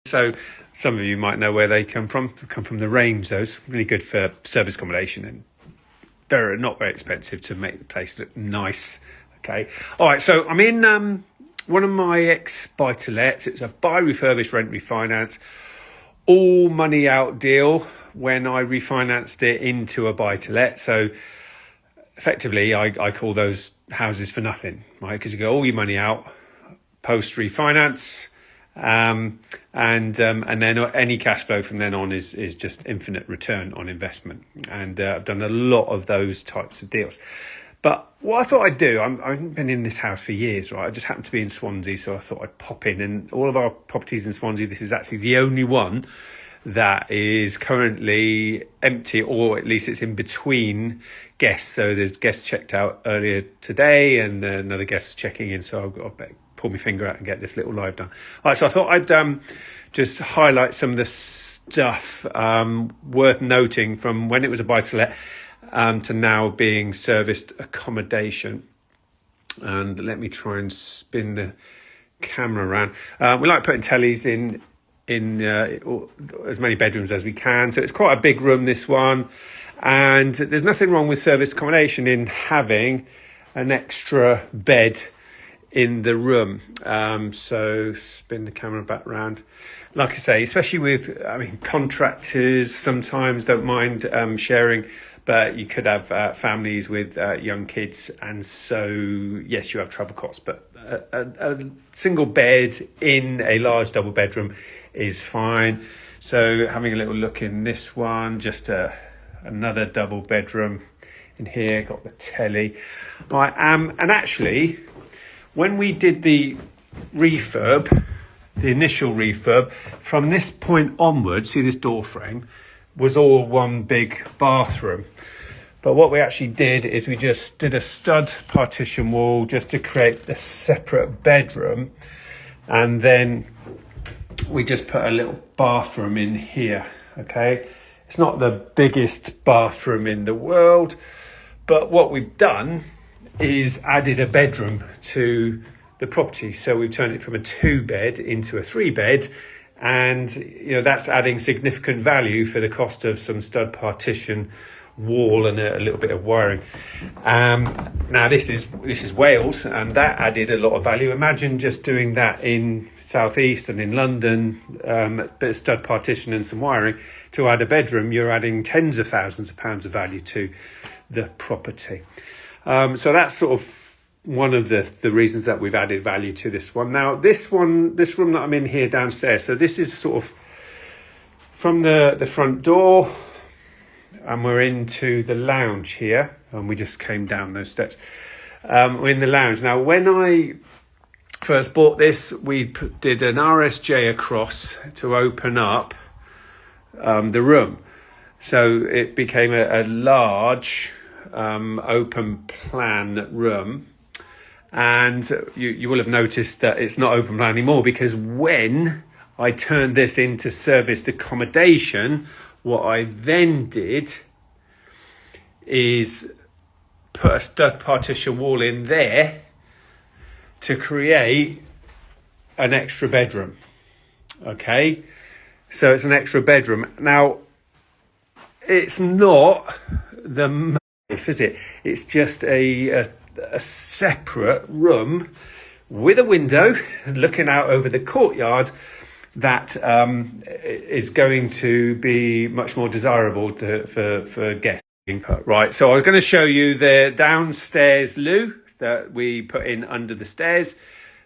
So some of you might know where they come from. They come from the range. Those really good for service accommodation and not very expensive to make the place look nice. Okay. All right. So I'm in one of my ex buy-to-lets. It's a buy, refurbish, rent, refinance, all money out deal when I refinanced it into a buy-to-let. So effectively, I call those houses for nothing, right? Because you go all your money out post refinance. And then any cash flow from then on is just infinite return on investment. And I've done a lot of those types of deals. But what I thought I'd do, I haven't been in this house for years, right? I just happened to be in Swansea, so I thought I'd pop in. And all of our properties in Swansea, this is actually the only one that is currently empty, or at least it's in between guests. So there's guests checked out earlier today and another guest checking in. So I've got to pull my finger out and get this little live done. All right, so I thought I'd just highlight some of the stuff worth noting from when it was a buy-to-let to now being serviced accommodation. And let me try and spin the camera around. We like putting tellies in as many bedrooms as we can. So it's quite a big room, this one. And there's nothing wrong with service accommodation in having an extra bed in the room. So spin the camera back round. Like I say, especially with, contractors sometimes don't mind sharing, but you could have families with young kids. And so, yes, you have travel costs, but a single bed in a large double bedroom is fine. So having a little look in this one, just another double bedroom in here, got the telly. Right, and actually, when we did the refurb, the initial refurb, from this point onwards, see this door frame, was all one big bathroom. But what we actually did is we just did a stud partition wall just to create a separate bedroom. And then we just put a little bathroom in here, okay? It's not the biggest bathroom in the world, but what we've done is added a bedroom to the property. So we've turned it from a 2-bed into a 3-bed, and that's adding significant value for the cost of some stud partition wall and a little bit of wiring. Now this is Wales, and that added a lot of value. Imagine just doing that in Southeast and in London, a bit of stud partition and some wiring to add a bedroom. You're adding tens of thousands of pounds of value to the property. So that's sort of one of the reasons that we've added value to this one. Now, this room that I'm in here downstairs, so this is sort of from the front door, and we're into the lounge here, and we just came down those steps. We're in the lounge. Now, when I first bought this, we did an RSJ across to open up the room. So it became a large open plan room, and you will have noticed that it's not open plan anymore, because when I turned this into serviced accommodation, what I then did is put a stud partition wall in there to create an extra bedroom. Okay, so it's an extra bedroom. Now, it's not the is it? It's just a separate room with a window looking out over the courtyard that is going to be much more desirable for guests. Right, so I was going to show you the downstairs loo that we put in under the stairs.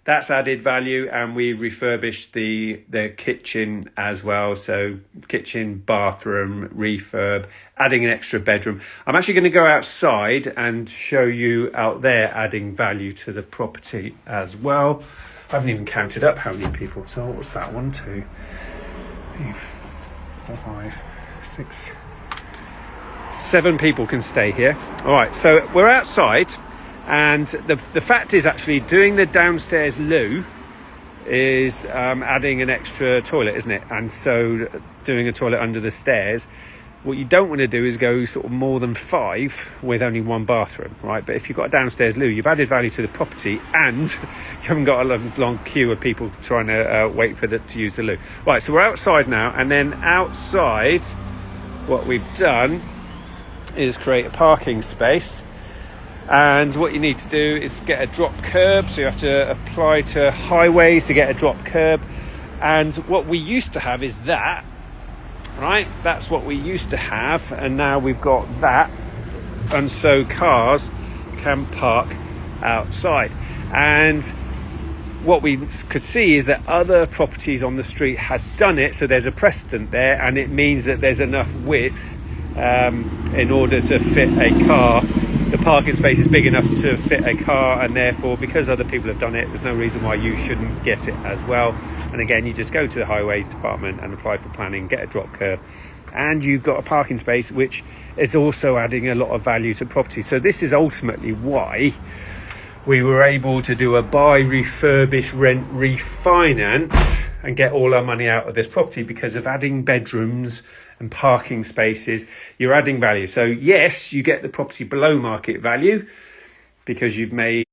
That's added value, and we refurbished the kitchen as well. So kitchen, bathroom, refurb, adding an extra bedroom. I'm actually going to go outside and show you out there adding value to the property as well. I haven't even counted up how many people. So what's that? 1, 2, 3, 4, 5, 6, 7 people can stay here. All right, so we're outside. And the fact is, actually doing the downstairs loo is adding an extra toilet, isn't it? And so doing a toilet under the stairs What you don't want to do is go sort of more than 5 with only 1 bathroom, right? But if you've got a downstairs loo, you've added value to the property and you haven't got a long queue of people trying to wait for to use the loo. Right, so we're outside now, and then outside what we've done is create a parking space. And what you need to do is get a drop curb, so you have to apply to highways to get a drop curb. And what we used to have is that, right? That's what we used to have, and now we've got that, and so cars can park outside. And what we could see is that other properties on the street had done it, so there's a precedent there, and it means that there's enough width in order to fit a car. The parking space is big enough to fit a car, and therefore, because other people have done it, there's no reason why you shouldn't get it as well. And again, you just go to the highways department and apply for planning, get a drop curb, and you've got a parking space, which is also adding a lot of value to property. So this is ultimately why we were able to do a buy, refurbish, rent, refinance and get all our money out of this property, because of adding bedrooms and parking spaces. You're adding value. So yes, you get the property below market value because you've made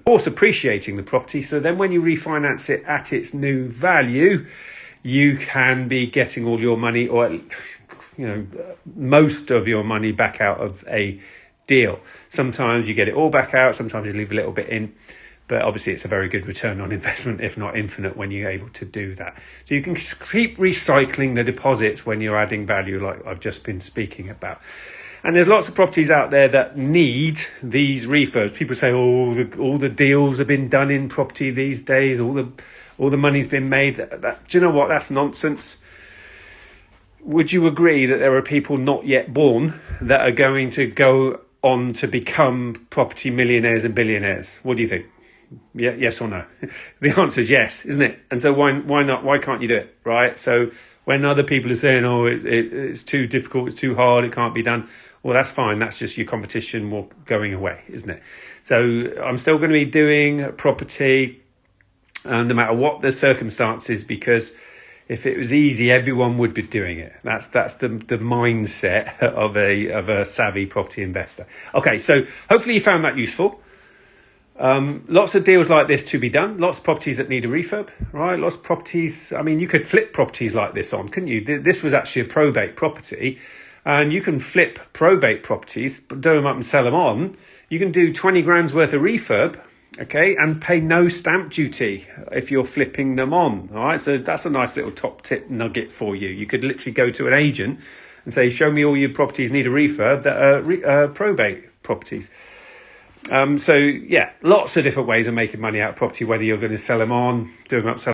course appreciating the property. So then when you refinance it at its new value, you can be getting all your money, or most of your money back out of a deal. Sometimes you get it all back out, sometimes you leave a little bit in, but obviously it's a very good return on investment, if not infinite, when you're able to do that. So you can keep recycling the deposits when you're adding value, like I've just been speaking about. And there's lots of properties out there that need these refurbs. People say, all the deals have been done in property these days, all the money's been made. Do you know what? That's nonsense. Would you agree that there are people not yet born that are going to go on to become property millionaires and billionaires? What do you think? Yeah, yes or no? The answer is yes, isn't it? And so why not? Why can't you do it, right? So when other people are saying, it's too difficult, it's too hard, it can't be done, well, that's fine. That's just your competition going away, isn't it? So I'm still going to be doing property no matter what the circumstances, because if it was easy, everyone would be doing it. That's the mindset of a savvy property investor. Okay, so hopefully you found that useful. Lots of deals like this to be done. Lots of properties that need a refurb, right? Lots of properties. I mean, you could flip properties like this on, couldn't you? This was actually a probate property, and you can flip probate properties, but do them up and sell them on. You can do 20 grand's worth of refurb, okay, and pay no stamp duty if you're flipping them on. All right, so that's a nice little top tip nugget for you. You could literally go to an agent and say, show me all your properties need a refurb that are probate properties. So yeah, lots of different ways of making money out of property, whether you're going to sell them on, do them up, sell